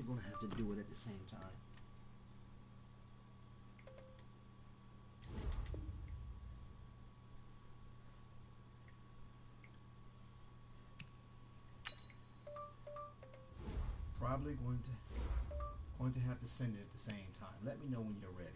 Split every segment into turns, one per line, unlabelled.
probably going to have to do it at the same time. Probably going to have to send it at the same time. Let me know when you're ready.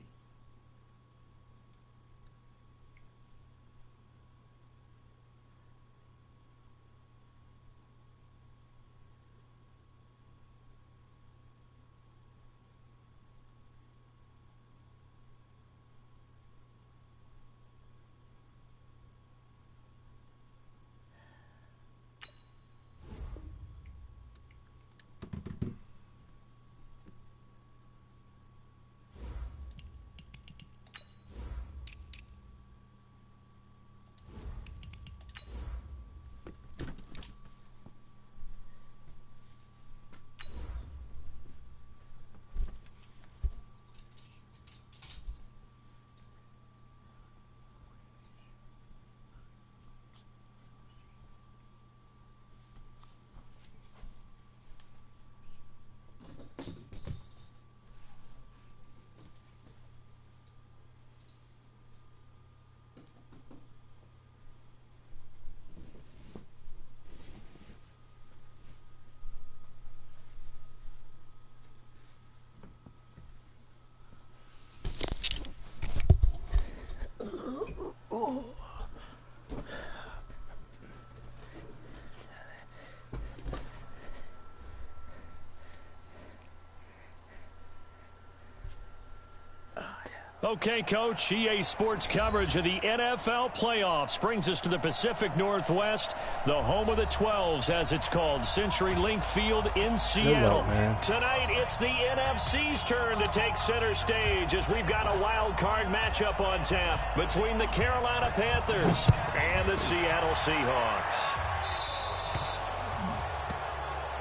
Okay, Coach, EA Sports coverage of the NFL playoffs brings us to the Pacific Northwest, the home of the 12s, as it's called, CenturyLink Field in Seattle. Tonight, it's the NFC's turn to take center stage as we've got a wild card matchup on tap between the Carolina Panthers and the Seattle Seahawks.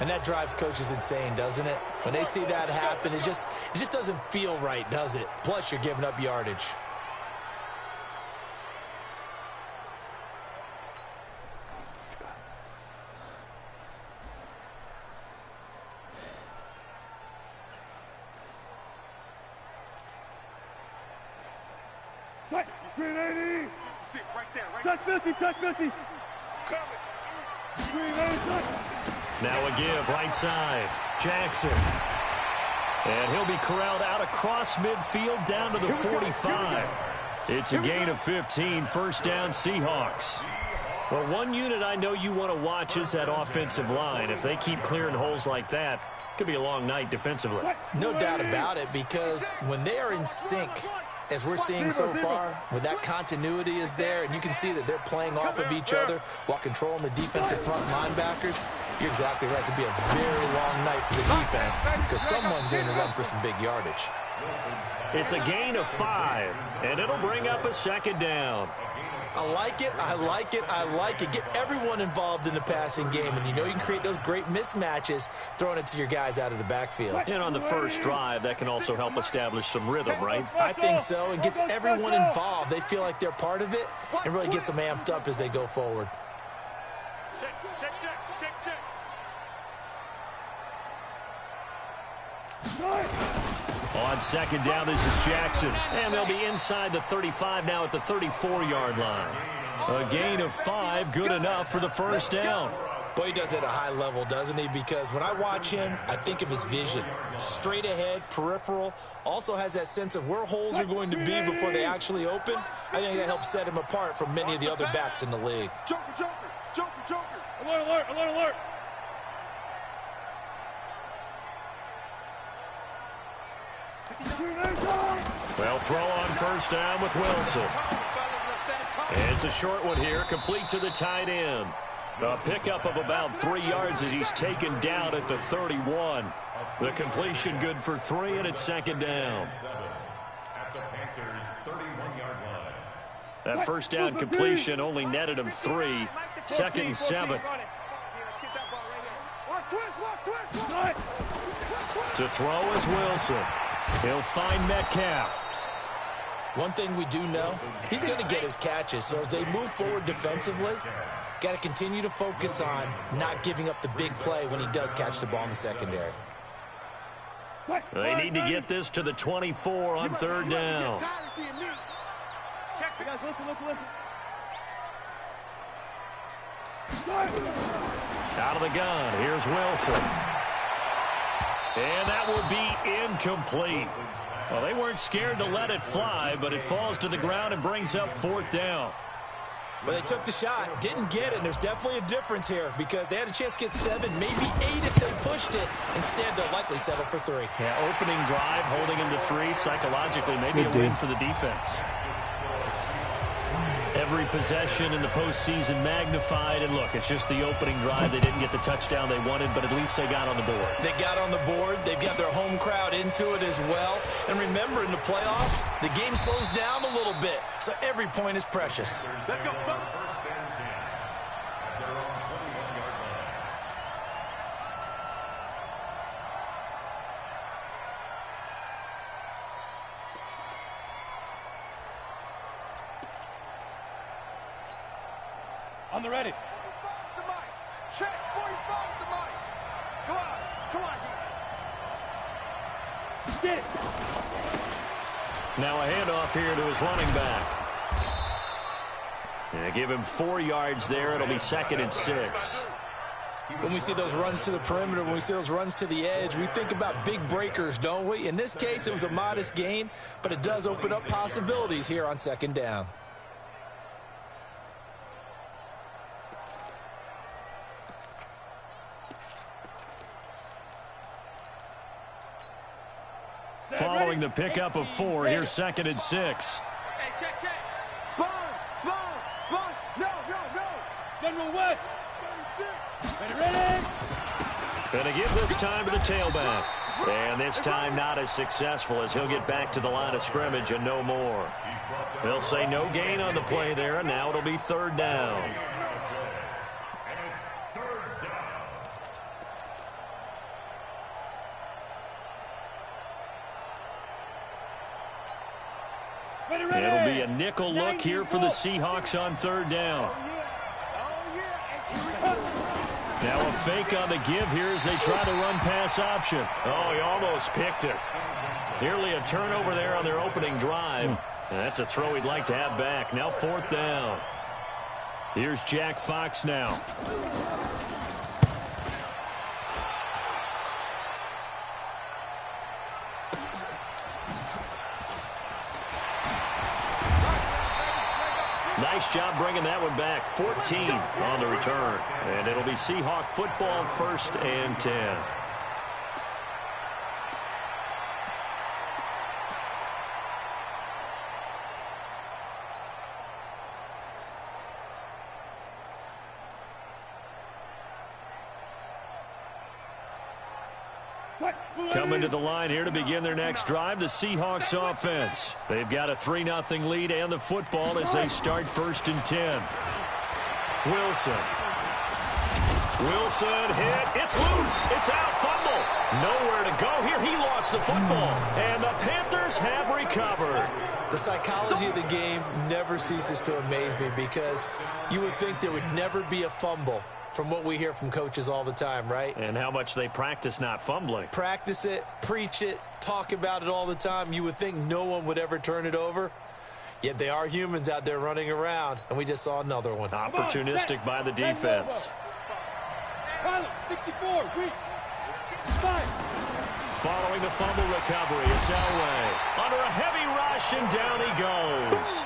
And that drives coaches insane, doesn't it? When they see that happen, it just doesn't feel right, does it? Plus, you're giving up yardage.
Touch 380. Right there, right touch 50, touch 50. Coming. 380, touch.
Now a give, right side. Jackson. And he'll be corralled out across midfield down to the 45. It's a gain of 15, first down Seahawks. Well, one unit I know you want to watch is that offensive line. If they keep clearing holes like that, it could be a long night defensively.
No doubt about it, because when they are in sync, as we're seeing so far, when that continuity is there and you can see that they're playing off of each other while controlling the defensive front linebackers, you're exactly right. It could be a very long night for the defense because someone's going to run for some big yardage.
It's a gain of 5, and it'll bring up a second down.
I like it, I like it, I like it. Get everyone involved in the passing game, and you know you can create those great mismatches throwing it to your guys out of the backfield.
And on the first drive, that can also help establish some rhythm, right?
I think so, and gets everyone involved. They feel like they're part of it and really gets them amped up as they go forward.
On second down, this is Jackson. And they'll be inside the 35 now at the 34-yard line. A gain of 5, good enough for the first down.
Boy, he does it at a high level, doesn't he? Because when I watch him, I think of his vision. Straight ahead, peripheral. Also has that sense of where holes are going to be before they actually open. I think that helps set him apart from many of the other backs in the league.
Joker, Joker, Joker, Joker. Alert, alert, alert, alert.
Well, throw on first down with Wilson. And it's a short one here, complete to the tight end. A pickup of about 3 yards as he's taken down at the 31. The completion good for 3, and it's second down. That first down completion only netted him 3. Second and 7. To throw is Wilson. He'll find Metcalf.
One thing we do know, he's going to get his catches. So as they move forward defensively, got to continue to focus on not giving up the big play when he does catch the ball in the secondary.
They need to get this to the 24 on third down.
Guys, listen.
Out of the gun, here's Wilson. And that will be incomplete. Well, they weren't scared to let it fly, but it falls to the ground and brings up fourth down.
Well, they took the shot, didn't get it, and there's definitely a difference here because they had a chance to get 7, maybe 8 if they pushed it. Instead, they'll likely settle for 3.
Yeah, opening drive, holding them to 3, psychologically, maybe a win for the defense. Every possession in the postseason magnified, and look, it's just the opening drive. They didn't get the touchdown they wanted, but at least they got on the board.
They got on the board. They've got their home crowd into it as well. And remember, in the playoffs, the game slows down a little bit, so every point is precious.
Let's go. On the ready. 45 the mic. Check. 45 the mic. Come on, Get it.
Now a handoff here to his running back. Yeah, give him 4 yards there. It'll be 2nd and 6.
When we see those runs to the perimeter, when we see those runs to the edge, we think about big breakers, don't we? In this case, it was a modest gain, but it does open up possibilities here on 2nd down.
Following the pickup of 4, here's 2nd and 6.
Hey, check. Sponge. No. General West. 36. Ready.
Going to give this time to the tailback. And this time not as successful as he'll get back to the line of scrimmage and no more. They'll say no gain on the play there, and now it'll be 3rd down. It'll be a nickel look here for the Seahawks on 3rd down. Now a fake on the give here as they try the run-pass option. Oh, he almost picked it. Nearly a turnover there on their opening drive. And that's a throw he'd like to have back. Now 4th down. Here's Jack Fox now. Nice job bringing that one back. 14 on the return. And it'll be Seahawk football, 1st and 10. Coming to the line here to begin their next drive, the Seahawks offense. They've got a 3-0 lead and the football as they start 1st and 10. Wilson hit. It's loose. It's out. Fumble. Nowhere to go here. He lost the football. And the Panthers have recovered.
The psychology of the game never ceases to amaze me because you would think there would never be a fumble from what we hear from coaches all the time, right?
And how much they practice not fumbling.
Practice it, preach it, talk about it all the time. You would think no one would ever turn it over. Yet they are humans out there running around, and we just saw another one.
Opportunistic by the defense.
64, weak. 5.
Following the fumble recovery, it's Elway. Under a heavy rush, and down he goes.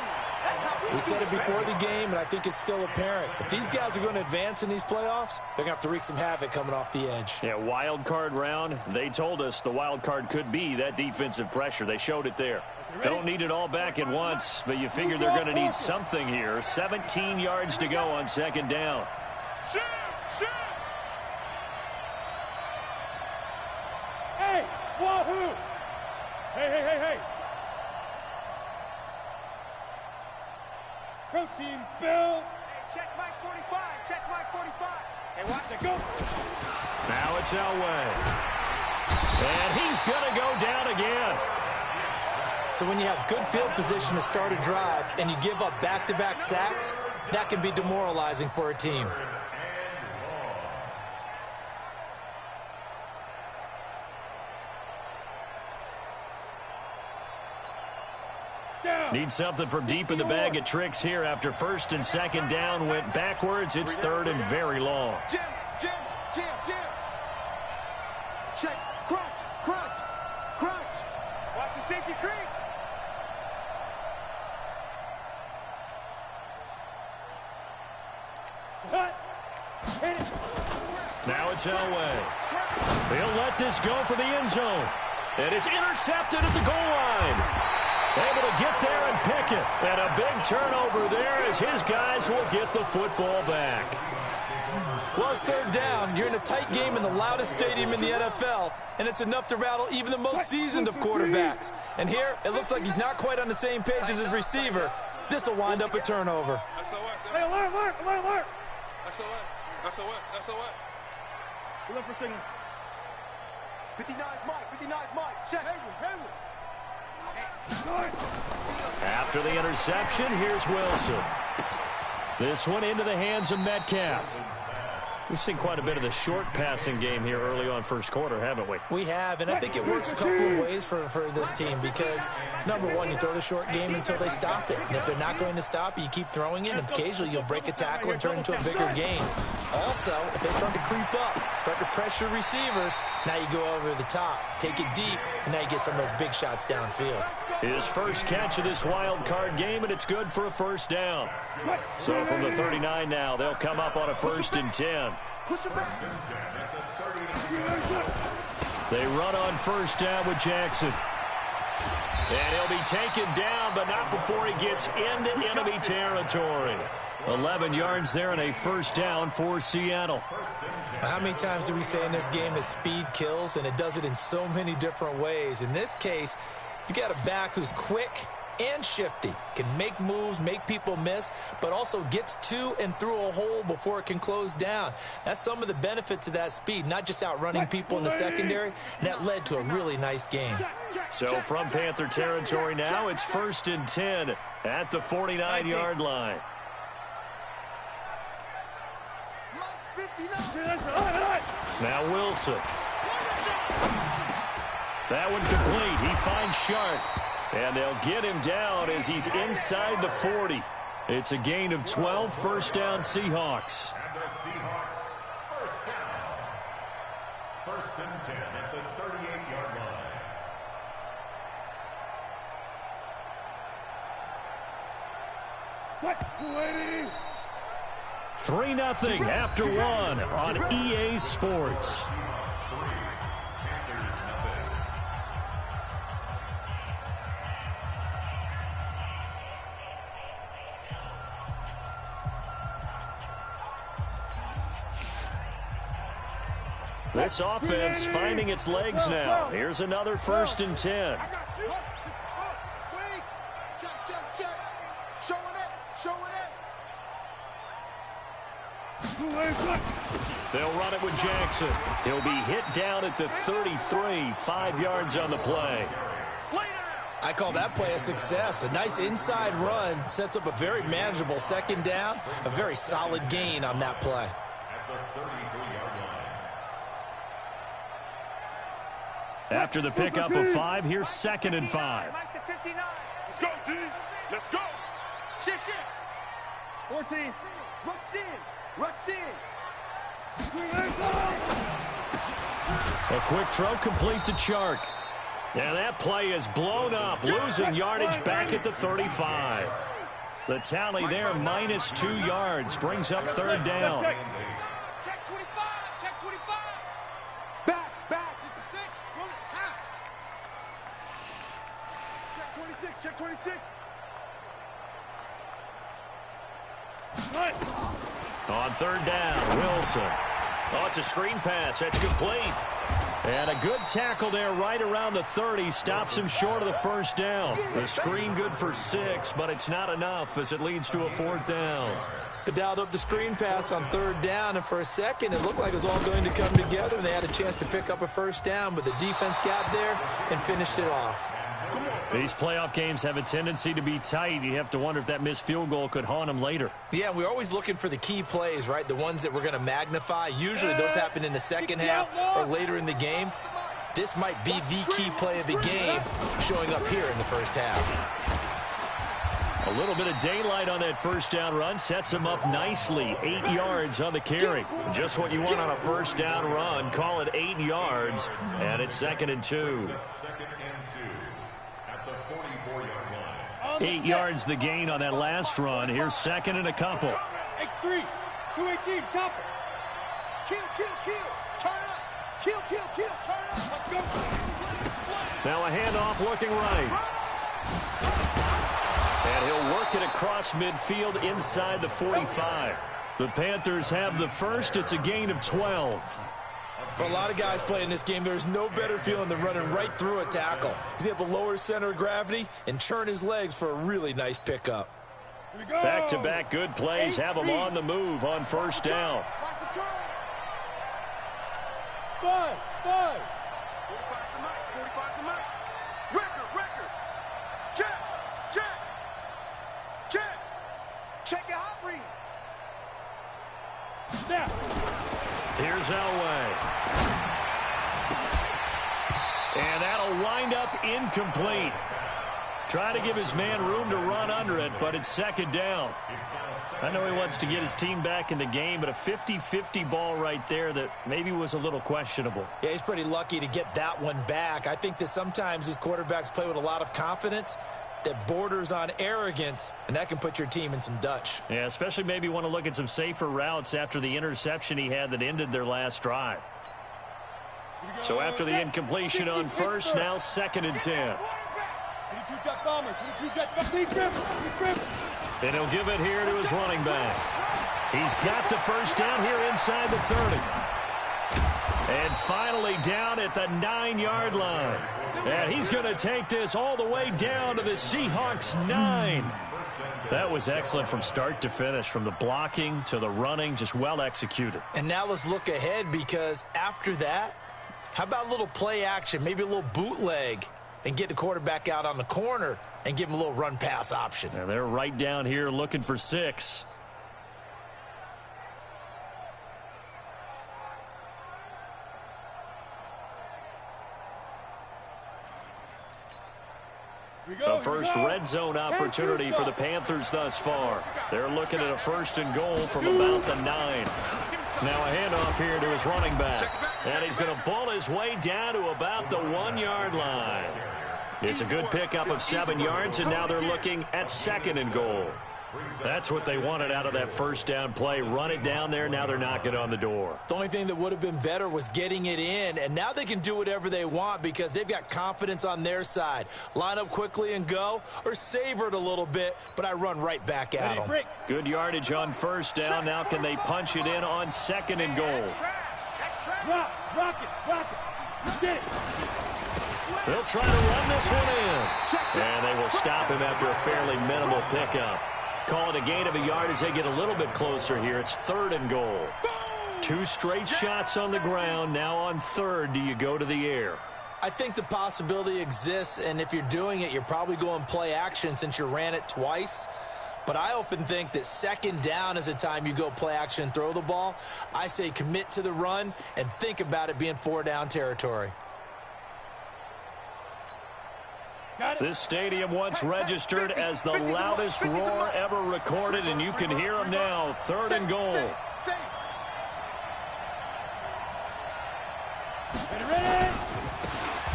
We said it before the game, and I think it's still apparent. If these guys are going to advance in these playoffs, they're going to have to wreak some havoc coming off the edge.
Yeah, wild card round. They told us the wild card could be that defensive pressure. They showed it there. Don't need it all back at once, but you figure they're going to need something here. 17 yards to go on 2nd down.
Shoot! Hey, wahoo! Hey. Protein spill. Hey, check Mike 45. Hey, watch it go.
Now it's Elway. And he's going to go down again.
So when you have good field position to start a drive and you give up back-to-back sacks, that can be demoralizing for a team.
Need something from deep in the bag of tricks here after first and second down went backwards. It's third and very long.
Jim. Check. Crunch. Watch the safety creep.
Now it's Elway. He'll let this go for the end zone. And it's intercepted at the goal line. Able to get there and pick it. And a big turnover there as his guys will get the football back.
Well, it's third down. You're in a tight game in the loudest stadium in the NFL, and it's enough to rattle even the most seasoned of quarterbacks. And here, it looks like he's not quite on the same page as his receiver. This will wind up a turnover.
Hey, alert. SOS. We're looking for signal. 59 Mike. Check. Hayward.
After the interception, here's Wilson. This one into the hands of Metcalf. We've seen quite a bit of the short passing game here early on first quarter, haven't we?
We have, and I think it works a couple of ways for this team because, number one, you throw the short game until they stop it. And if they're not going to stop it, you keep throwing it, and occasionally you'll break a tackle and turn into a bigger gain. Also, if they start to creep up, start to pressure receivers, now you go over the top, take it deep, and now you get some of those big shots downfield.
His first catch of this wild card game, and it's good for a first down. So from the 39 now, they'll come up on a 1st and 10. They run on first down with Jackson. And he'll be taken down, but not before he gets into enemy territory. 11 yards there and a first down for Seattle.
How many times do we say in this game that speed kills, and it does it in so many different ways? In this case, you got a back who's quick and shifty, can make moves, make people miss, but also gets to and through a hole before it can close down. That's some of the benefits of that speed, not just outrunning people in the secondary, and that led to a really nice game.
So from Panther territory now, it's 1st and 10 at the 49-yard line. Now Wilson. That one complete. He finds Sharp. And they'll get him down as he's inside the 40. It's a gain of 12, first down Seahawks.
And the Seahawks, first down. 1st and 10 at the 38-yard line.
3-0 after 1 on EA Sports. This offense finding its legs now. Here's another 1st and 10. They'll run it with Jackson. He'll be hit down at the 33, 5 yards on the play.
I call that play a success. A nice inside run sets up a very manageable 2nd down. A very solid gain on that play.
After the pickup of 5, here's 2nd and 5.
Let's go, D. Let's go. Shit. 14. Rush in.
A quick throw complete to Chark. And that play is blown up, losing yardage back at the 35. The tally there, minus 2 yards, brings up 3rd down.
Check 25. Back. It's the 6. Run it. Half. Check 26.
On 3rd down, Wilson. Oh, it's a screen pass. That's complete. And a good tackle there right around the 30. Stops him short of the 1st down. The screen good for 6, but it's not enough as it leads to a 4th down.
They dialed up the screen pass on 3rd down, and for a second it looked like it was all going to come together, and they had a chance to pick up a 1st down, but the defense got there and finished it off.
These playoff games have a tendency to be tight. You have to wonder if that missed field goal could haunt them later.
Yeah, we're always looking for the key plays, right? The ones that we're going to magnify. Usually those happen in the 2nd half or later in the game. This might be the key play of the game showing up here in the 1st half.
A little bit of daylight on that first down run sets him up nicely. 8 yards on the carry. Just what you want on a first down run. Call it 8 yards, and it's 2nd and 2. 8 yards the gain on that last run. Here's 2nd and a couple.
X3, 218, chopper. Kill, turn up. Kill, turn up. Let's go.
Now a handoff looking right. And he'll work it across midfield inside the 45. The Panthers have the first. It's a gain of 12.
For a lot of guys playing this game, there's no better feeling than running right through a tackle. He's able to lower his center of gravity and churn his legs for a really nice pickup.
Back-to-back good plays have him on the move on first down.
5.
45 to Mike. Record. Check your hot read.
Snap.
Here's Elway. And that'll wind up incomplete. Try to give his man room to run under it, but it's 2nd down. I know he wants to get his team back in the game, but a 50-50 ball right there that maybe was a little questionable.
Yeah, he's pretty lucky to get that one back. I think that sometimes these quarterbacks play with a lot of confidence that borders on arrogance, and that can put your team in some Dutch.
Yeah, especially maybe want to look at some safer routes after the interception he had that ended their last drive. So after the incompletion on first, now 2nd and 10. And he'll give it here to his running back. He's got the first down here inside the 30. And finally down at the 9-yard line. And he's going to take this all the way down to the Seahawks 9. That was excellent from start to finish, from the blocking to the running, just well executed.
And now let's look ahead, because after that, how about a little play action, maybe a little bootleg, and get the quarterback out on the corner and give him a little run-pass option.
And they're right down here looking for 6. The first red zone opportunity for the Panthers thus far. They're looking at a 1st and goal from about the 9. Now a handoff here to his running back. And he's going to ball his way down to about the 1-yard line. It's a good pickup of 7 yards, and now they're looking at 2nd and goal. That's what they wanted out of that first down play. Run it down there. Now they're knocking on the door.
The only thing that would have been better was getting it in, and now they can do whatever they want because they've got confidence on their side. Line up quickly and go, or savor it a little bit, but I run right back at them.
Good yardage on first down. Now can they punch it in on 2nd and goal?
Rock it.
They'll try to run this one in. And they will stop him after a fairly minimal pickup. Call it a gain of a yard as they get a little bit closer here. It's 3rd and goal. 2 straight shots on the ground. Now on 3rd, do you go to the air?
I think the possibility exists, and if you're doing it, you're probably going play action since you ran it twice. But I often think that 2nd down is the time you go play action and throw the ball. I say commit to the run and think about it being 4-down territory.
This stadium once registered as the loudest roar ever recorded, and you can hear them now. 3rd and goal.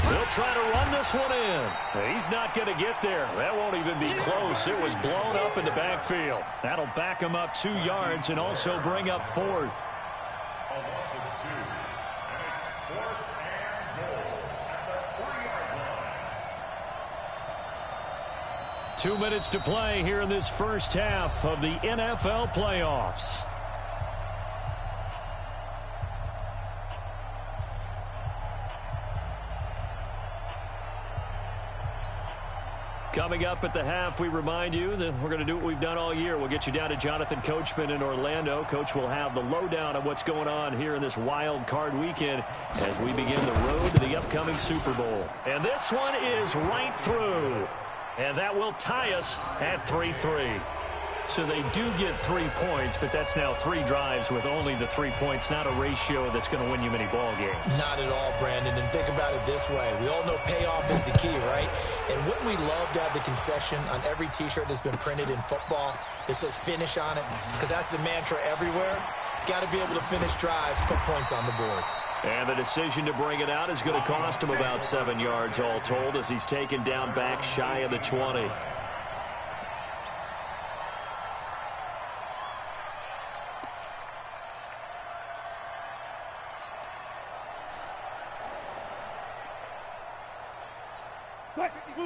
They'll try to run this one in. He's not going to get there. That won't even be close. It was blown up in the backfield. That'll back him up 2 yards and also bring up 4th. 2 minutes to play here in this first half of the NFL playoffs. Coming up at the half, we remind you that we're going to do what we've done all year. We'll get you down to Jonathan Coachman in Orlando. Coach will have the lowdown on what's going on here in this wild card weekend as we begin the road to the upcoming Super Bowl. And this one is right through. And that will tie us at 3-3. So they do get 3 points, but that's now 3 drives with only the 3 points, not a ratio that's going to win you many ball games.
Not at all, Brandon. And think about it this way. We all know payoff is the key, right? And wouldn't we love to have the concession on every T-shirt that's been printed in football that says finish on it? Because that's the mantra everywhere. Got to be able to finish drives, put points on the board.
And the decision to bring it out is going to cost him about 7 yards all told as he's taken down back shy of the 20.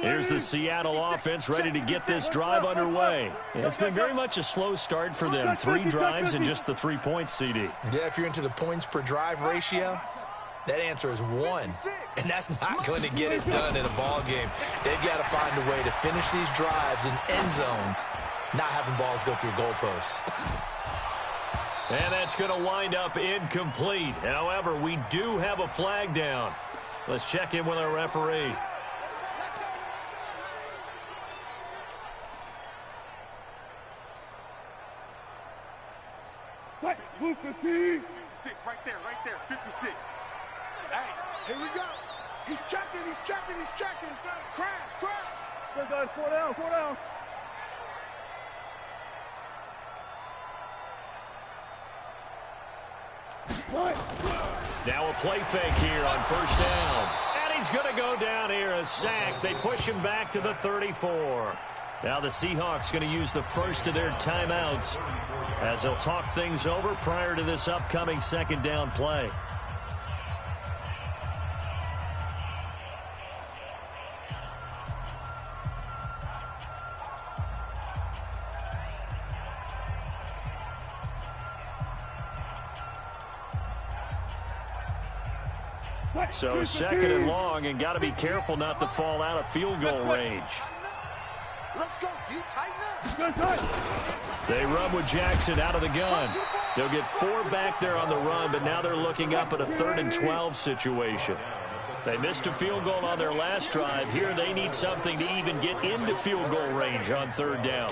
Here's the Seattle offense ready to get this drive underway. It's been very much a slow start for them. 3 drives and just the 3 points, CD.
Yeah, if you're into the points per drive ratio, that answer is 1. And that's not going to get it done in a ball game. They've got to find a way to finish these drives in end zones, not having balls go through goalposts.
And that's going to wind up incomplete. However, we do have a flag down. Let's check in with our referee.
Move 15.
56, right there, 56. Hey, here we go. He's checking. Crash.
Good guys, 4 down.
Now a play fake here on first down. And he's going to go down here, a sack. They push him back to the 34. Now the Seahawks going to use the first of their timeouts as they'll talk things over prior to this upcoming second down play. So second and long, and got to be careful not to fall out of field goal range.
Let's go. You tighten up.
They run with Jackson out of the gun. They'll get 4 back there on the run, but now they're looking up at a 3rd and 12 situation. They missed a field goal on their last drive. Here they need something to even get into field goal range on 3rd down.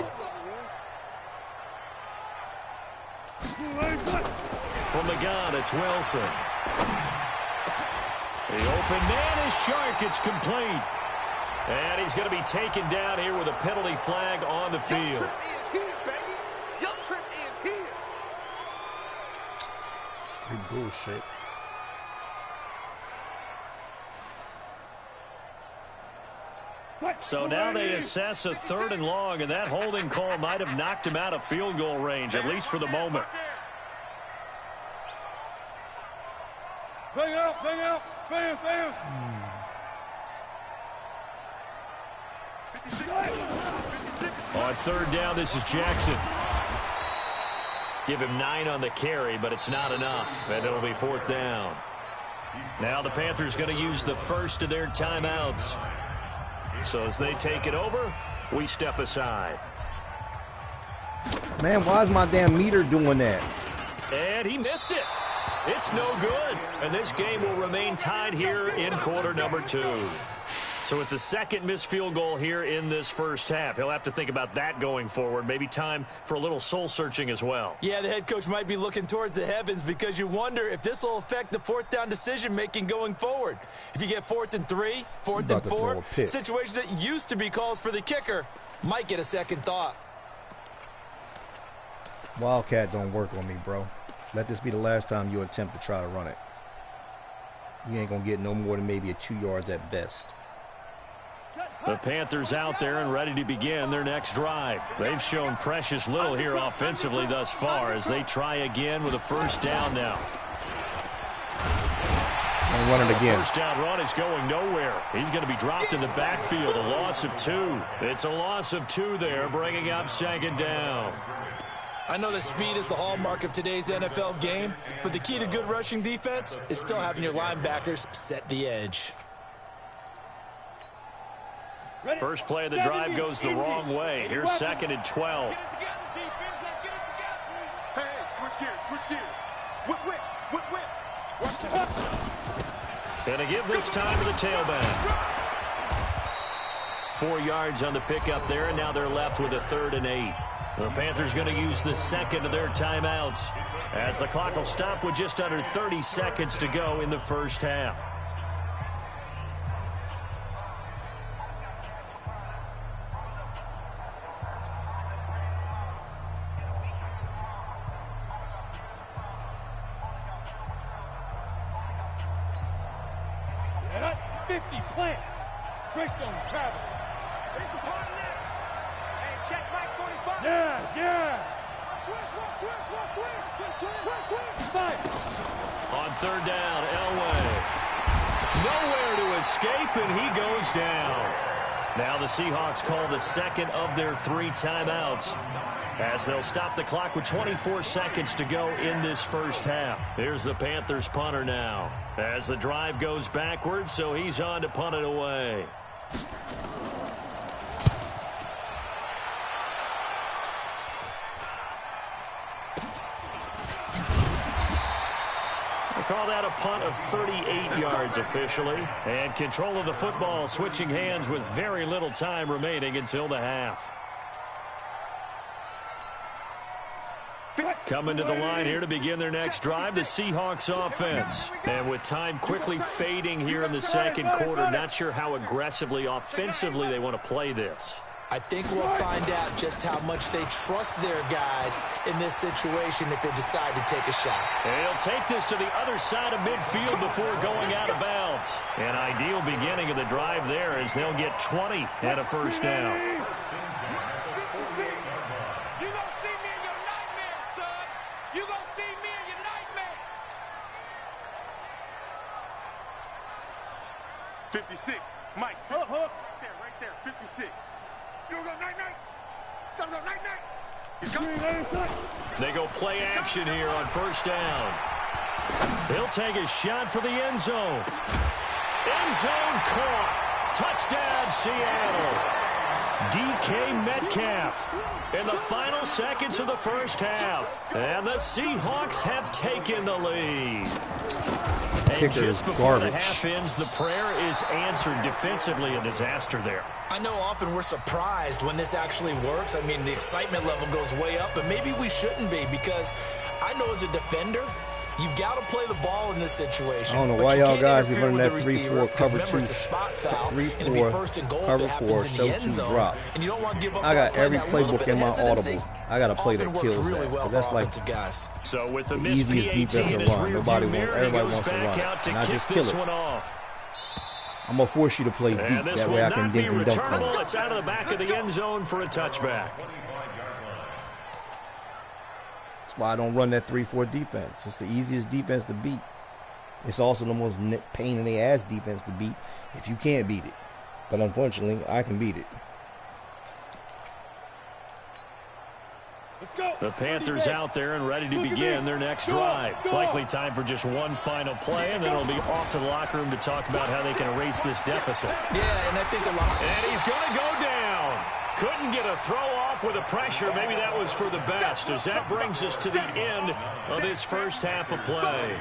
From the gun, it's Wilson. The open man is Shark. It's complete. And he's going to be taken down here with a penalty flag on the field.
Your trip is here, baby. Your trip is here.
Straight bullshit.
So now they assess a 3rd and long, and that holding call might have knocked him out of field goal range, at least for the moment.
Bang out. Bam.
On 3rd down, this is Jackson. Give him 9 on the carry, but it's not enough, and it'll be 4th down. Now the Panthers going to use the first of their timeouts. So as they take it over, we step aside.
Man, why is my damn meter doing that?
And he missed it. It's no good. And this game will remain tied here in quarter number 2. So it's a second missed field goal here in this first half. He'll have to think about that going forward. Maybe time for a little soul-searching as well.
Yeah, the head coach might be looking towards the heavens because you wonder if this will affect the 4th down decision-making going forward. If you get 4th and 3, 4th and 4, situations that used to be calls for the kicker might get a second thought.
Wildcat don't work on me, bro. Let this be the last time you attempt to try to run it. You ain't going to get no more than maybe 2 yards at best.
The Panthers out there and ready to begin their next drive. They've shown precious little here offensively thus far as they try again with a first down now.
And run it again.
First down run is going nowhere. He's going to be dropped in the backfield. A loss of 2. It's a loss of 2 there, bringing up second down.
I know that speed is the hallmark of today's NFL game, but the key to good rushing defense is still having your linebackers set the edge.
First play of the drive goes the wrong way. Here's 2nd and 12.
Hey, switch gears. Whip. Watch the
And to give this time to the tailback. 4 yards on the pickup there, and now they're left with a 3rd and 8. The Panthers going to use the second of their timeouts as the clock will stop with just under 30 seconds to go in the first half.
Yeah, that's 50 plant. Greystone travel.
Check Mike 45.
Yeah. Fire.
On third down, Elway. Nowhere to escape, and he goes down. Now the Seahawks call the second of their 3 timeouts as they'll stop the clock with 24 seconds to go in this first half. Here's the Panthers punter now as the drive goes backwards, so he's on to punt it away. Call that a punt of 38 yards officially. And control of the football switching hands with very little time remaining until the half. Coming to the line here to begin their next drive, the Seahawks offense. And with time quickly fading here in the second quarter, not sure how aggressively, offensively they want to play this.
I think we'll find out just how much they trust their guys in this situation if they decide to take a shot.
They'll take this to the other side of midfield before going out of bounds. An ideal beginning of the drive there as they'll get 20 and a first down.
You gonna see me in your nightmares, son. You gonna see me in your nightmares.
56. Mike. Right there. 56. You go night-night. Go night-night.
They go play action here on first down. He'll take a shot for the end zone. End zone caught. Touchdown, Seattle. DK Metcalf in the final seconds of the first half. And the Seahawks have taken the lead. And just before the half ends, the prayer is answered. Defensively, a disaster there.
I know often we're surprised when this actually works. I mean, the excitement level goes way up, but maybe we shouldn't be, because I know as a defender, you've got to play the ball in this situation.
I don't know why y'all guys be running that 3-4 cover 2, 3-4 cover 4 show 2 drop.
And you don't want to give up.
I got every playbook in my audible. I got a play that kills that.
Well,
that's like
guys.
So with the
easiest defense to run. Everybody wants to run it. And I just kill it. I'm going to force you to play deep. That way I can dink and dunk on it.
It's out of the back of the end zone for a touchback.
That's why I don't run that 3-4 defense. It's the easiest defense to beat. It's also the most pain in the ass defense to beat if you can't beat it. But unfortunately, I can beat it.
The Panthers out there and ready to begin their next drive. Likely time for just one final play, and then it'll be off to the locker room to talk about how they can erase this deficit.
Yeah, and I think a lot.
And he's going to go down. Couldn't get a throw off with the pressure. Maybe that was for the best, as that brings us to the end of this first half of play.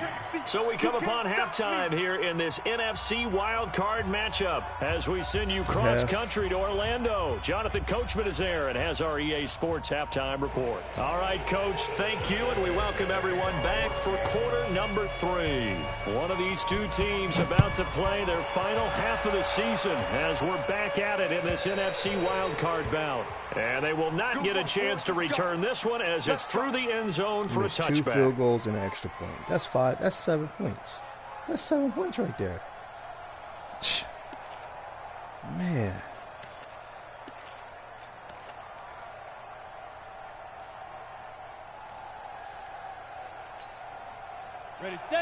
So we come upon halftime here in this NFC wildcard matchup as we send you cross-country to Orlando. Jonathan Coachman is there and has our EA Sports halftime report. All right, Coach, thank you, and we welcome everyone back for quarter number 3. One of these two teams about to play their final half of the season as we're back at it in this NFC wildcard bout. And they will not get a chance to return this one as it's through the end zone for a touchback.
2 field goals and an extra point. That's 5. That's 7 points. That's 7 points right there. Man.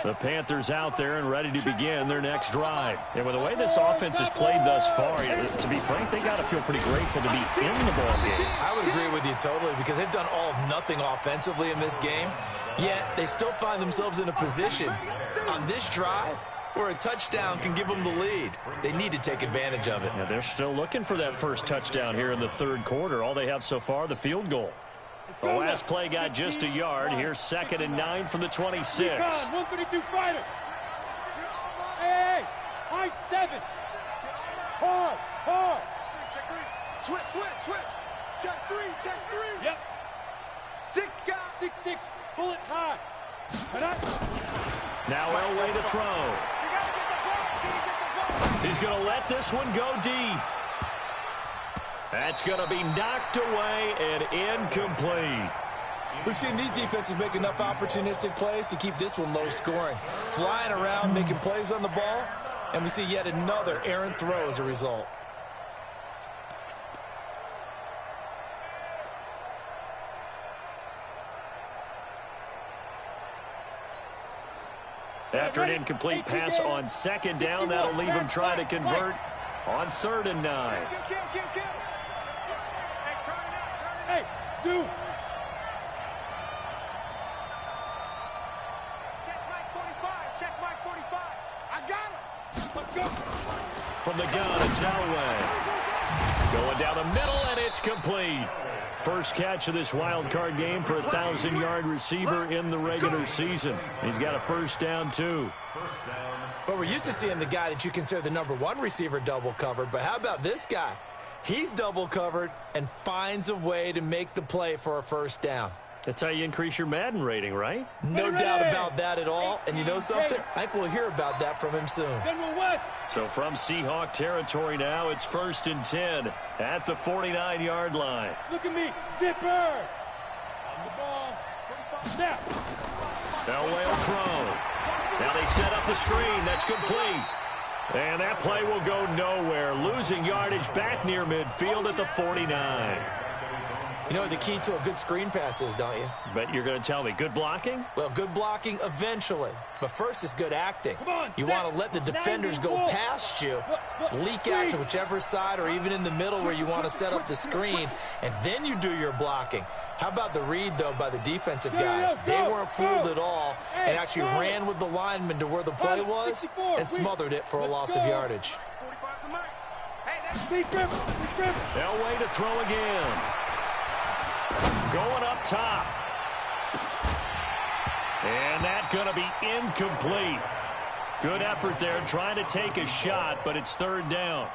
The Panthers out there and ready to begin their next drive. And with the way this offense has played thus far, to be frank, they got to feel pretty grateful to be in the ball game.
I would agree with you totally, because they've done all of nothing offensively in this game, yet they still find themselves in a position on this drive where a touchdown can give them the lead. They need to take advantage of it.
Yeah, they're still looking for that first touchdown here in the third quarter. All they have so far, the field goal. The last play got just a yard. Here's 2nd and 9 from the 26.
132 fighter. Hey, high 7. Hard.
Check 3. Switch. Check 3.
Yep.
6 guys, 6'6", bullet high.
Now Elway to throw. He's going to let this one go deep. That's going to be knocked away and incomplete.
We've seen these defenses make enough opportunistic plays to keep this one low scoring. Flying around, making plays on the ball, and we see yet another errant throw as a result.
After an incomplete pass on 2nd down, that'll leave him trying to convert on 3rd and 9.
Hey, Sue. Check Mike 45. Check Mike 45. I got him. Let's go.
From the gun, it's Elway. Going down the middle, and it's complete. First catch of this wild card game for a 1,000-yard receiver in the regular season. He's got a first down, too.
But we're used to seeing the guy that you consider the #1 receiver double covered. But how about this guy? He's double covered and finds a way to make the play for a first down.
That's how you increase your Madden rating, right?
No doubt about that at all. And you know something? I think we'll hear about that from him soon.
So from Seahawk territory now, it's 1st and 10 at the 49-yard line.
Look at me, zipper. On the ball. Snap.
Elway will throw. Now they set up the screen. That's complete. And that play will go nowhere. Losing yardage back near midfield at the 49.
You know what the key to a good screen pass is, don't you?
Bet you're going to tell me. Good blocking?
Well, good blocking eventually. But first is good acting. You want to let the defenders go past you, leak out to whichever side or even in the middle where you want to set up the screen, and then you do your blocking. How about the read, though, by the defensive guys? They weren't fooled at all and actually ran with the lineman to where the play was and smothered it for a loss of yardage.
Elway to throw again. Going up top. And that's going to be incomplete. Good effort there trying to take a shot, but it's 3rd down.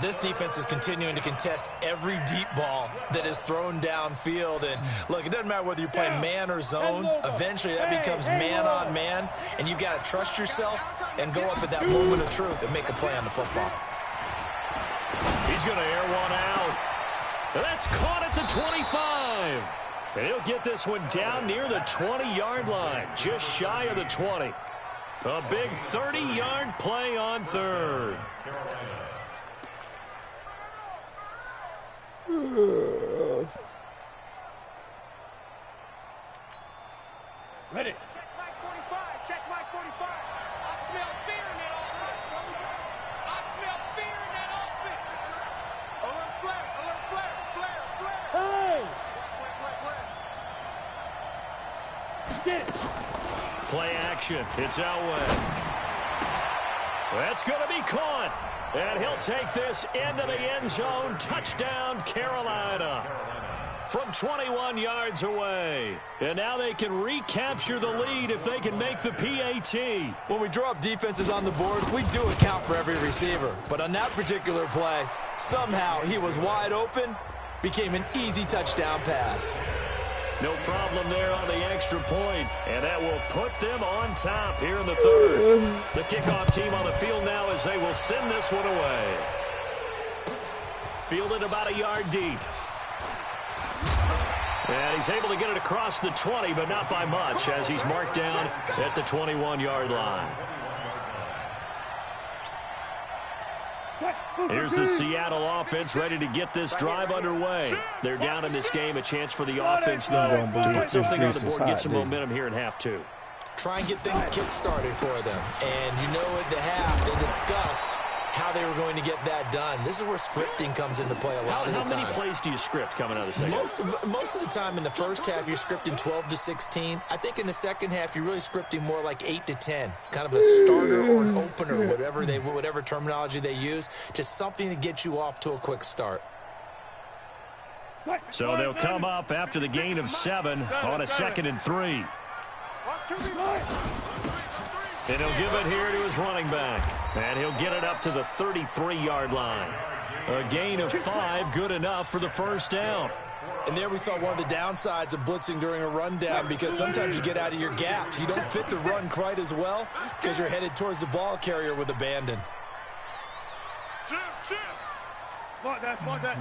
This defense is continuing to contest every deep ball that is thrown downfield. And, look, it doesn't matter whether you're playing man or zone. Eventually, that becomes man-on-man, and you've got to trust yourself and go up at that moment of truth and make a play on the football.
He's going to air one out. That's caught at the 25. And he'll get this one down near the 20-yard line, just shy of the 20. A big 30-yard play on 3rd.
Ready. Check Mike 45. Check Mike 45. I smell fear in that offense. I smell fear in that offense. Alert flare. Alert flare. Flare. Flare. Hey. Flare. Get it.
Play action. It's Elway. That's going to be caught. And he'll take this into the end zone. Touchdown, Carolina. From 21 yards away. And now they can recapture the lead if they can make the PAT.
When we draw up defenses on the board, we do account for every receiver. But on that particular play, somehow he was wide open, became an easy touchdown pass.
No problem there on the extra point, and that will put them on top here in the 3rd. The kickoff team on the field now as they will send this one away. Fielded about a yard deep. And he's able to get it across the 20, but not by much as he's marked down at the 21-yard line. Here's the Seattle offense ready to get this drive underway. They're down in this game. A chance for the offense, though, to put something on the board, get some momentum here in half 2.
Try and get things kick-started for them. And you know at the half, they discussed how they were going to get that done. This is where scripting comes into play a lot of the time.
How many plays do you script coming out of the second?
Most of the time in the first half, you're scripting 12 to 16. I think in the second half, you're really scripting more like 8 to 10. Kind of a starter or an opener, whatever terminology they use. Just something to get you off to a quick start.
So they'll come up after the gain of 7 on a 2nd and 3. And he'll give it here to his running back. And he'll get it up to the 33-yard line. A gain of 5, good enough for the first down.
And there we saw one of the downsides of blitzing during a rundown, because sometimes you get out of your gaps. You don't fit the run quite as well because you're headed towards the ball carrier with abandon.
Mark that, mark that.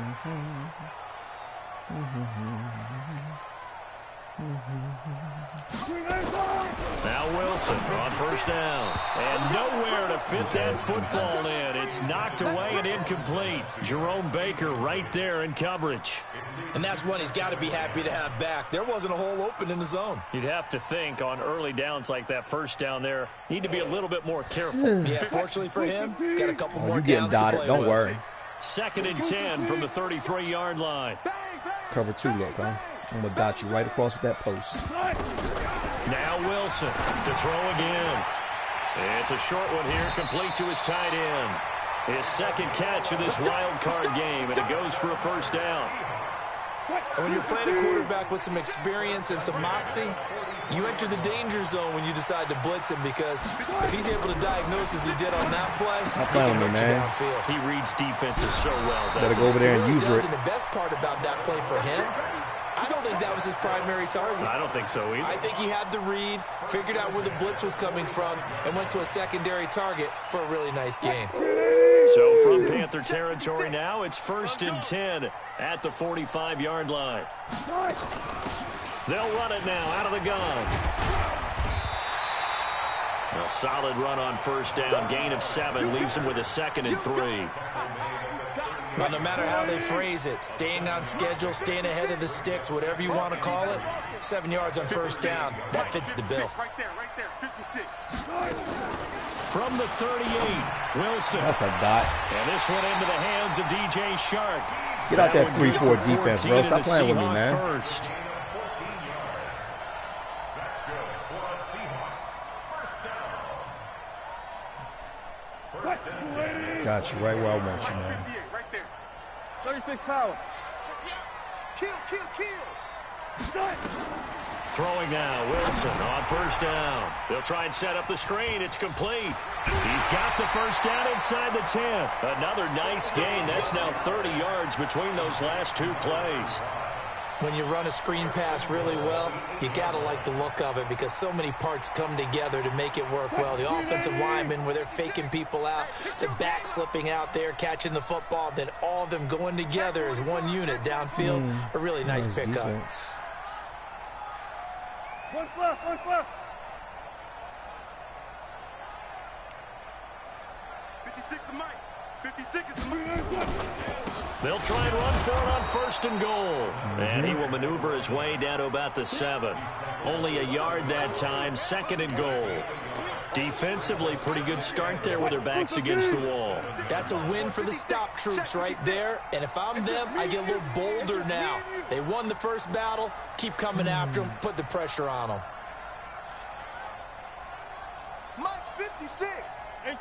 Now Wilson on first down. And nowhere to fit that football in. It's knocked away and incomplete. Jerome Baker right there in coverage.
And that's one he's got to be happy to have back. There wasn't a hole open in the zone.
You'd have to think on early downs like that first down there, need to be a little bit more careful.
Yeah, fortunately for him, got a couple more
you getting
downs
dotted.
to play
Don't
with.
worry.
2nd and 10 from the 33-yard line.
Cover 2 look, huh? I'm going to dot you right across with that post.
Now Wilson to throw again. It's a short one here, complete to his tight end. His second catch of this wild card game, and it goes for a first down.
And when you're playing a quarterback with some experience and some moxie, you enter the danger zone when you decide to blitz him, because if he's able to diagnose as he did on that play, he can hurt you downfield.
He reads defenses so well.
Better go over there and use it.
And the best part about that play for him, I don't think that was his primary target.
I don't think so either.
I think he had the read, figured out where the blitz was coming from, and went to a secondary target for a really nice gain.
So from Panther territory now, it's 1st and 10 at the 45-yard line. They'll run it now out of the gun. A solid run on first down. Gain of 7 leaves him with a 2nd and 3.
Well, no matter how they phrase it, staying on schedule, staying ahead of the sticks, whatever you want to call it, 7 yards on first down, that fits the bill.
Right there, 56.
From the 38, Wilson.
That's a dot.
And this one into the hands of DJ Shark.
Get out that 3-4 defense, bro. Stop playing with me, man.
First.
Got you right where I want you, man.
Right there.
36 power.
Kill.
Throwing now, Wilson on first down. They'll try and set up the screen. It's complete. He's got the first down inside the 10. Another nice gain. That's now 30 yards between those last 2 plays.
When you run a screen pass really well, you got to like the look of it, because so many parts come together to make it work well. The offensive linemen, where they're faking people out, the back slipping out there, catching the football, then all of them going together as one unit downfield. A really nice pickup.
Defense.
One left.
56 is Mike. 56 is Mike.
They'll try and run for it on 1st and goal. And he will maneuver his way down to about the 7. Only a yard that time, 2nd and goal. Defensively, pretty good start there with their backs against the wall.
That's a win for the stop troops right there. And if I'm them, I get a little bolder now. They won the first battle. Keep coming after them. Put the pressure on them.
Mike 56.
18.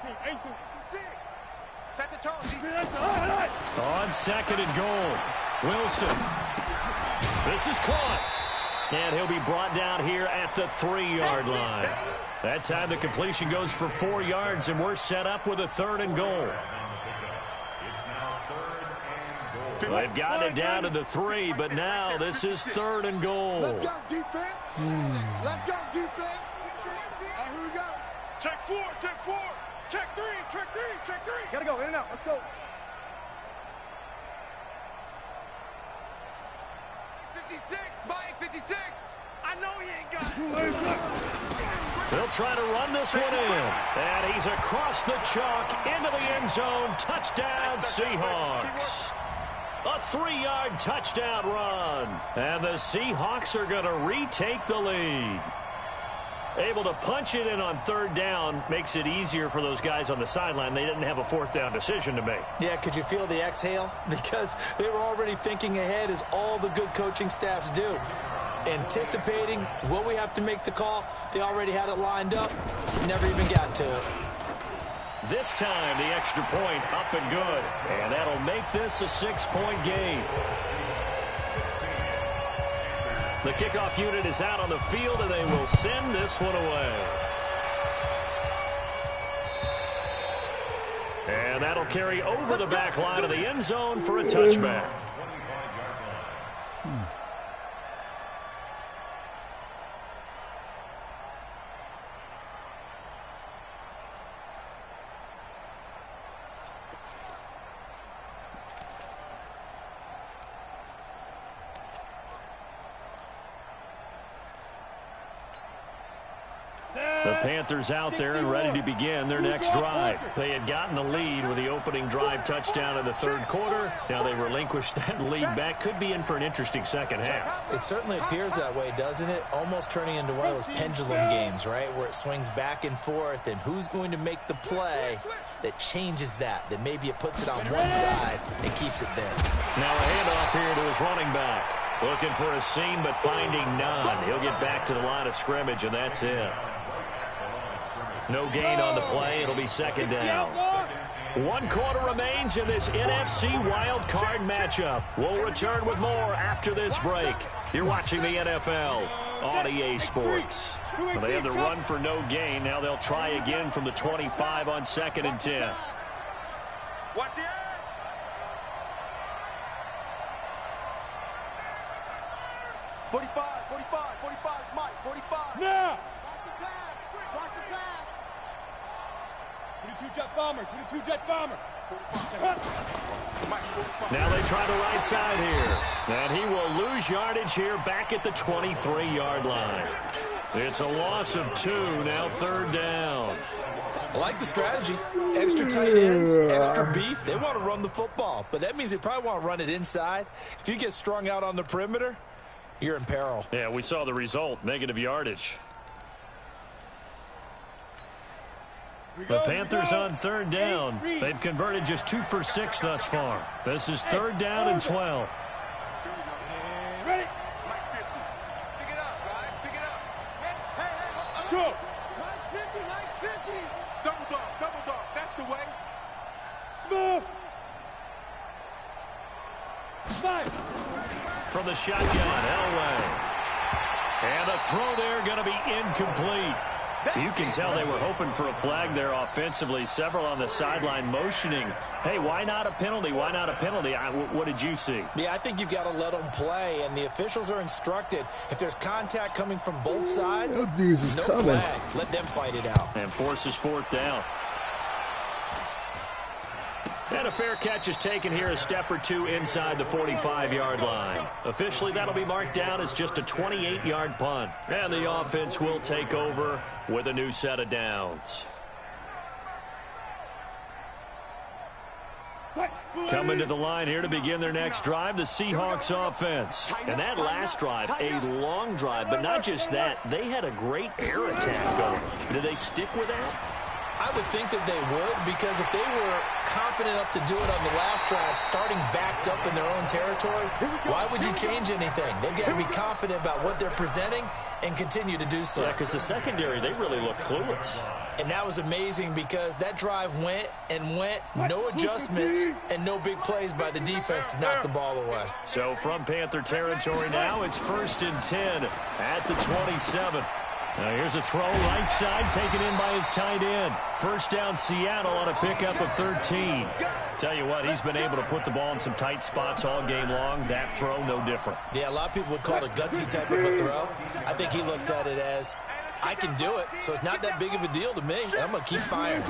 56. Set the tone.
On 2nd and goal, Wilson. This is caught. And he'll be brought down here at the 3-yard line. That time the completion goes for 4 yards, and we're set up with a 3rd and goal. They've gotten it down to the 3, but now this is 3rd and goal.
Let's go, defense. Let's go, defense. All right, here we go. Check 4. Check 3.
Gotta go, in and out. Let's go.
56, Mike, 56. I know he ain't got it.
They'll try to run this one in. And he's across the chalk into the end zone. Touchdown, Seahawks. A 3-yard touchdown run. And the Seahawks are going to retake the lead. Able to punch it in on 3rd down makes it easier for those guys on the sideline. They didn't have a 4th down decision to make.
Yeah, could you feel the exhale? Because they were already thinking ahead, as all the good coaching staffs do. Anticipating, will we have to make the call? They already had it lined up. Never even got to it.
This time, the extra point up and good. And that'll make this a 6-point game. The kickoff unit is out on the field, and they will send this one away. And that'll carry over the back line of the end zone for a touchback. Panthers out there and ready to begin their next drive. They had gotten the lead with the opening drive touchdown in the third quarter. Now they relinquished that lead back. Could be in for an interesting second half.
It certainly appears that way, doesn't it? Almost turning into one of those pendulum games, right, where it swings back and forth, and who's going to make the play that changes that maybe it puts it on one side and keeps it there.
Now a handoff here to his running back. Looking for a seam, but finding none. He'll get back to the line of scrimmage, and that's it. No gain on the play. It'll be second down. 1 quarter remains in this NFC Wild Card matchup. We'll return with more after this break. You're watching the NFL on EA Sports. Well, they had the run for no gain. Now they'll try again from the 25 on 2nd and 10.
Watch the edge. Forty-five, Mike, 45.
Now!
Watch the pass.
22 jet bomber, 22 jet bomber.
Now they try the right side here. And he will lose yardage here back at the 23-yard line. It's a loss of 2, now 3rd down.
I like the strategy. Extra tight ends, extra beef. They want to run the football, but that means they probably want to run it inside. If you get strung out on the perimeter, you're in peril.
Yeah, we saw the result, negative yardage. The Panthers on 3rd down. They've converted just 2 for 6 thus far. This is 3rd down and 12.
Ready?
Pick it up, guys. Pick it up. Hey.
Go!
Mike's 50. Double dog. That's the way.
Smooth! Five!
From the shotgun, Elway. And the throw there going to be incomplete. You can tell they were hoping for a flag there offensively. Several on the sideline motioning. Hey, why not a penalty? Why not a penalty? What did you see?
Yeah, I think you've got to let them play, and the officials are instructed. If there's contact coming from both sides, no flag. Let them fight it out.
And forces 4th down. And a fair catch is taken here, a step or 2 inside the 45-yard line. Officially, that'll be marked down as just a 28-yard punt. And the offense will take over with a new set of downs. Coming to the line here to begin their next drive, the Seahawks offense. And that last drive, a long drive, but not just that. They had a great air attack going. Did they stick with that?
I would think that they would, because if they were competent enough to do it on the last drive, starting backed up in their own territory, why would you change anything? They've got to be confident about what they're presenting and continue to do so.
Yeah, because the secondary, they really look clueless.
And that was amazing because that drive went, no adjustments, and no big plays by the defense to knock the ball away.
So from Panther territory now, it's 1st and 10 at the 27. Now here's a throw right side taken in by his tight end. 1st down Seattle on a pickup of 13. Tell you what, he's been able to put the ball in some tight spots all game long. That throw, no different.
Yeah, a lot of people would call it a gutsy type of a throw. I think he looks at it as, I can do it, so it's not that big of a deal to me. I'm going to keep firing.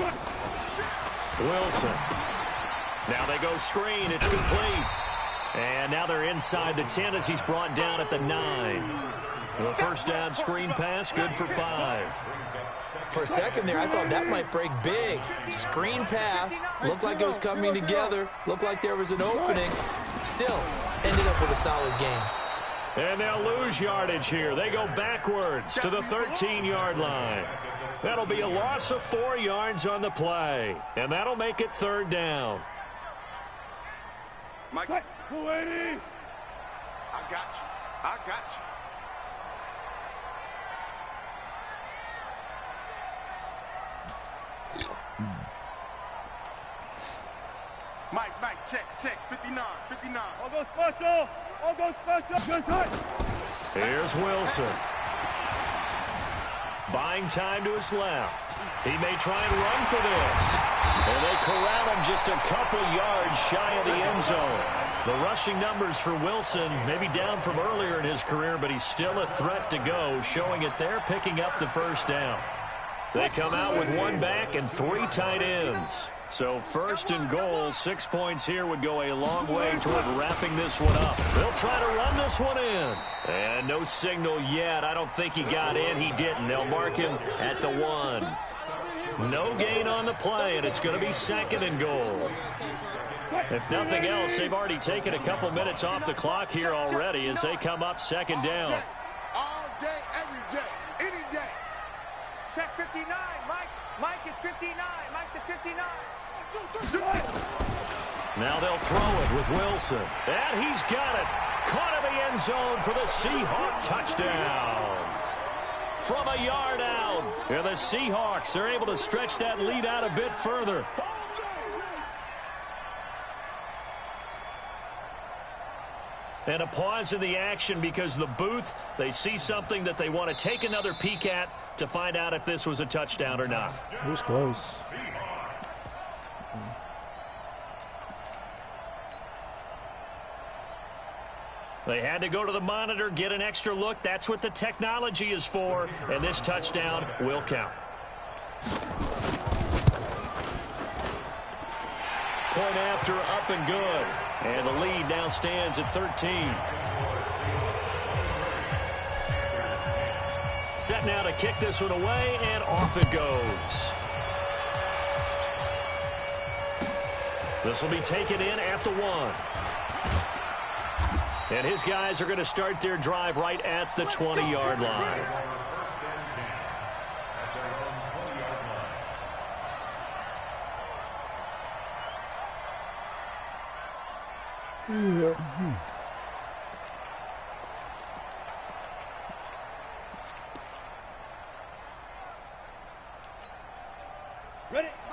Wilson. Now they go screen. It's complete. And now they're inside the 10 as he's brought down at the 9. The 1st down screen pass, good for 5.
For a second there, I thought that might break big. Screen pass, looked like it was coming together, looked like there was an opening. Still, ended up with a solid game.
And they'll lose yardage here. They go backwards to the 13-yard line. That'll be a loss of 4 yards on the play. And that'll make it 3rd down.
Mike,
280.
I got you. Mike, check, 59.
All go special. Good touch.
Here's Wilson. Buying time to his left. He may try and run for this. And they corral him just a couple yards shy of the end zone. The rushing numbers for Wilson maybe down from earlier in his career, but he's still a threat to go, showing it there, picking up the 1st down. They come out with one back and 3 tight ends. So 1st and goal, 6 points here would go a long way toward wrapping this one up. They'll try to run this one in. And no signal yet. I don't think he got in. He didn't. They'll mark him at the 1. No gain on the play, and it's going to be 2nd and goal. If nothing else, they've already taken a couple minutes off the clock here already as they come up 2nd down.
All day, every day, any day.
Check 59, Mike. Mike is 59. Mike to 59.
Now they'll throw it with Wilson. And he's got it. Caught in the end zone for the Seahawk touchdown. From a yard out. And the Seahawks are able to stretch that lead out a bit further. And a pause in the action because the booth, they see something that they want to take another peek at to find out if this was a touchdown or not.
It was close.
They had to go to the monitor, get an extra look. That's what the technology is for. And this touchdown will count. Point after, up and good. And the lead now stands at 13. Set now to kick this one away, and off it goes. This will be taken in at the 1. And his guys are going to start their drive right at the 20-yard line.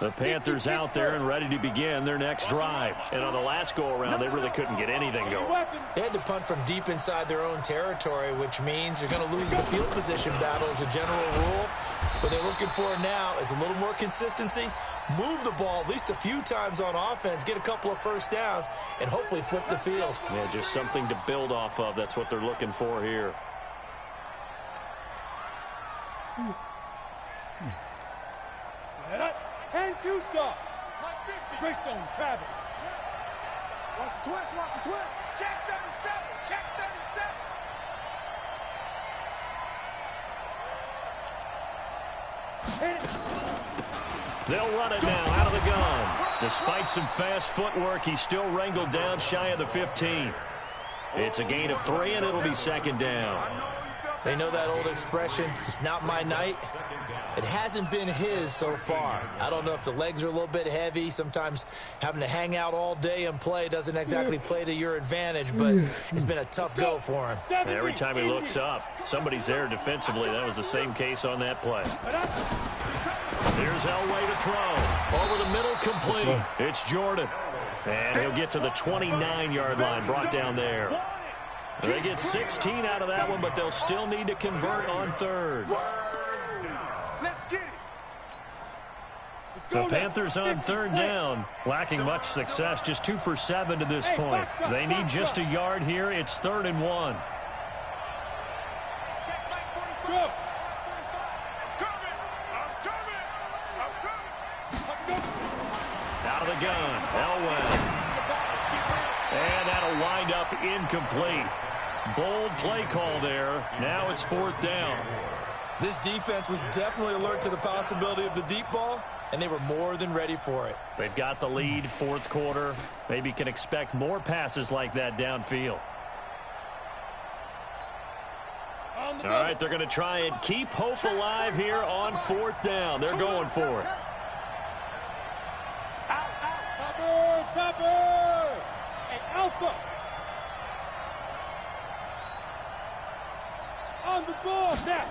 The Panthers out there and ready to begin their next drive. And on the last go-around, they really couldn't get anything going.
They had to punt from deep inside their own territory, which means you're going to lose the field position battle as a general rule. What they're looking for now is a little more consistency, move the ball at least a few times on offense, get a couple of first downs, and hopefully flip the field.
Yeah, just something to build off of. That's what they're looking for here.
Set up. 10-2 soft. Greystone travel.
Watch the twist, watch the twist.
Check 37. Check 37.
They'll run it now out of the gun. Despite some fast footwork, he's still wrangled down shy of the 15. It's a gain of 3, and it'll be 2nd down.
They know that old expression, it's not my night. It hasn't been his so far. I don't know if the legs are a little bit heavy. Sometimes having to hang out all day and play doesn't exactly play to your advantage, but it's been a tough go for him.
Every time he looks up, somebody's there defensively. That was the same case on that play. Here's Elway to throw. Over the middle, complete. It's Jordan. And he'll get to the 29-yard line, brought down there. They get 16 out of that one, but they'll still need to convert on 3rd. The Panthers on 3rd down, lacking much success, just 2 for 7 to this point. They need just a yard here. It's 3rd and 1. Out of the gun, Elway. And that'll wind up incomplete. Bold play call there. Now it's 4th down.
This defense was definitely alert to the possibility of the deep ball, and they were more than ready for it.
They've got the lead, 4th quarter. Maybe can expect more passes like that downfield. All right, they're going to try and keep hope alive here on 4th down. They're going for it.
Topper! And Alpha! On the ball, now!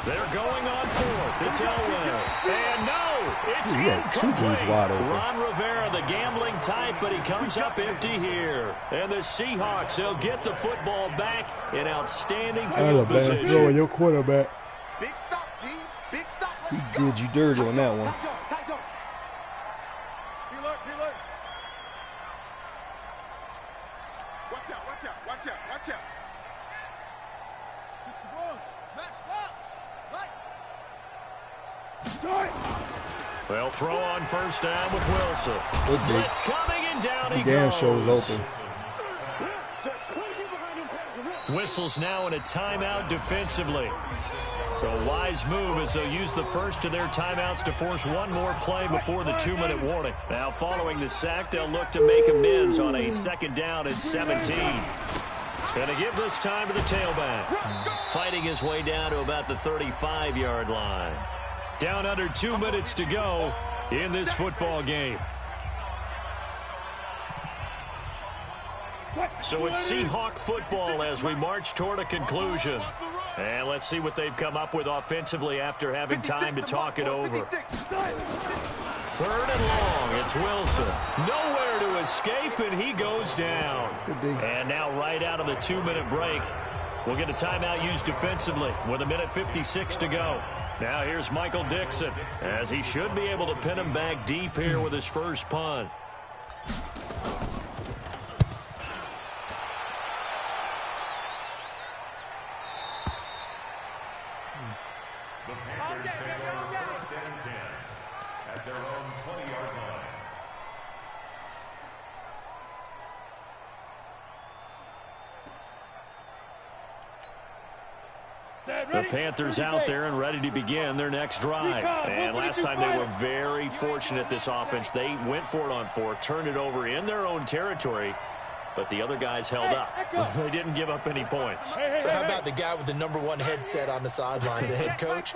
They're going on 4th. It's Elway. And no, it's incomplete. Ron Rivera, the gambling type, but he comes up empty here. And the Seahawks, they'll get the football back in outstanding field position.
Throwing your quarterback.
Big stop, G. Big stop.
He did you dirty on that one.
Watch out, watch out, watch out, watch out.
They'll throw on first down with Wilson. Blitz coming and down he
damn
goes.
shows open.
Whistles now in a timeout defensively. So a wise move as they'll use the first of their timeouts to force one more play before the 2-minute warning. Now following the sack, they'll look to make amends on a 2nd down and 17. Going to give this time to the tailback. Fighting his way down to about the 35-yard line. Down under 2 minutes to go in this football game. So it's Seahawk football as we march toward a conclusion. And let's see what they've come up with offensively after having time to talk it over. 3rd and long. It's Wilson. Nowhere to escape, and he goes down. And now right out of the 2-minute break, we'll get a timeout used defensively with 1:56 to go. Now here's Michael Dixon, as he should be able to pin him back deep here with his first punt.
The Panthers take over 1st and 10 at their own 20-yard line.
The Panthers out there and ready to begin their next drive. And last time they were very fortunate, this offense. They went for it on 4, turned it over in their own territory, but the other guys held up. They didn't give up any points.
So how about the guy with the #1 headset on the sidelines, the head coach?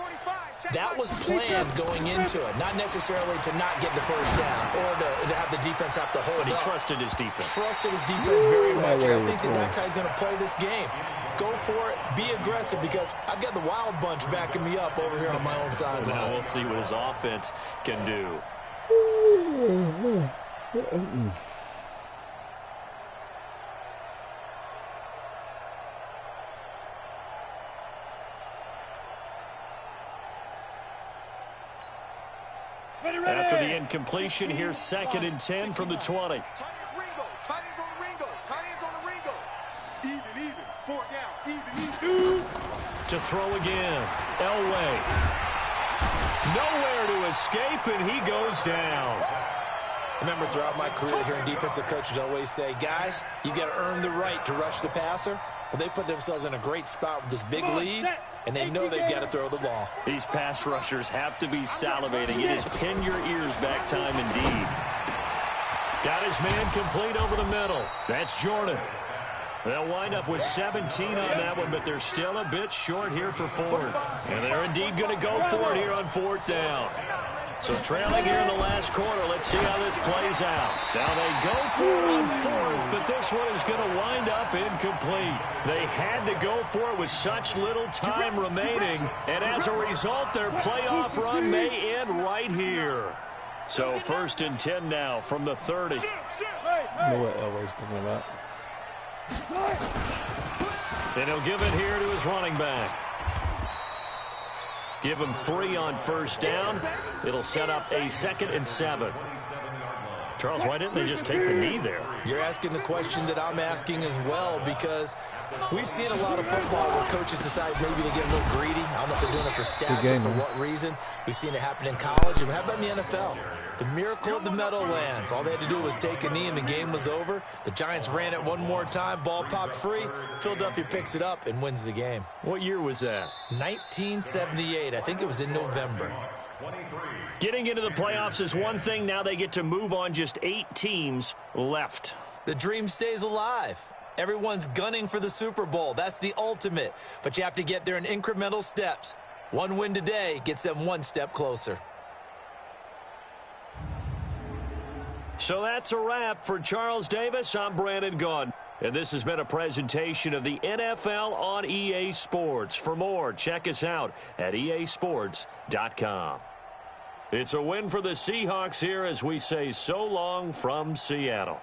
That was planned going into it, not necessarily to not get the first down or to have the defense have to hold
But he
up.
trusted his defense.
Trusted his defense very much. I think that's how he's going to play this game. Go for it. Be aggressive, because I've got the wild bunch backing me up over here on my own sideline.
Now we'll see what his offense can do. After the incompletion, here's 2nd and 10 from the 20.
Tight ends on the Ringo. Tight ends on the Ringo. Even. 4th down. Even.
To throw again. Elway. Nowhere to escape, and he goes down.
Remember, throughout my career hearing defensive coaches always say, guys, you got to earn the right to rush the passer. Well, they put themselves in a great spot with this big lead, and they know they've got to throw the ball.
These pass rushers have to be salivating. It is pin your ears back time indeed. Got his man complete over the middle. That's Jordan. They'll wind up with 17 on that one, but they're still a bit short here for 4th. And they're indeed going to go for it here on 4th down. So trailing here in the last quarter, let's see how this plays out. Now they go for it on 4th, but this one is going to wind up incomplete. They had to go for it with such little time remaining, and as a result, their playoff run may end right here. So 1st and 10 now from the 30.
You know what Elway's thinking about.
And he'll give it here to his running back. Give him 3 on first down. It'll set up a 2nd and 7. Charles, why didn't they just take the knee there?
You're asking the question that I'm asking as well, because we've seen a lot of football where coaches decide maybe to get a little greedy. I don't know if they're doing it for stats or for what reason. We've seen it happen in college. And how about in the NFL? The miracle of the Meadowlands. All they had to do was take a knee and the game was over. The Giants ran it one more time. Ball popped free. Philadelphia picks it up and wins the game.
What year was that?
1978. I think it was in November.
Getting into the playoffs is one thing. Now they get to move on. Just 8 teams left.
The dream stays alive. Everyone's gunning for the Super Bowl. That's the ultimate. But you have to get there in incremental steps. One win today gets them one step closer.
So that's a wrap for Charles Davis. I'm Brandon Gaudin. And this has been a presentation of the NFL on EA Sports. For more, check us out at easports.com. It's a win for the Seahawks here as we say so long from Seattle.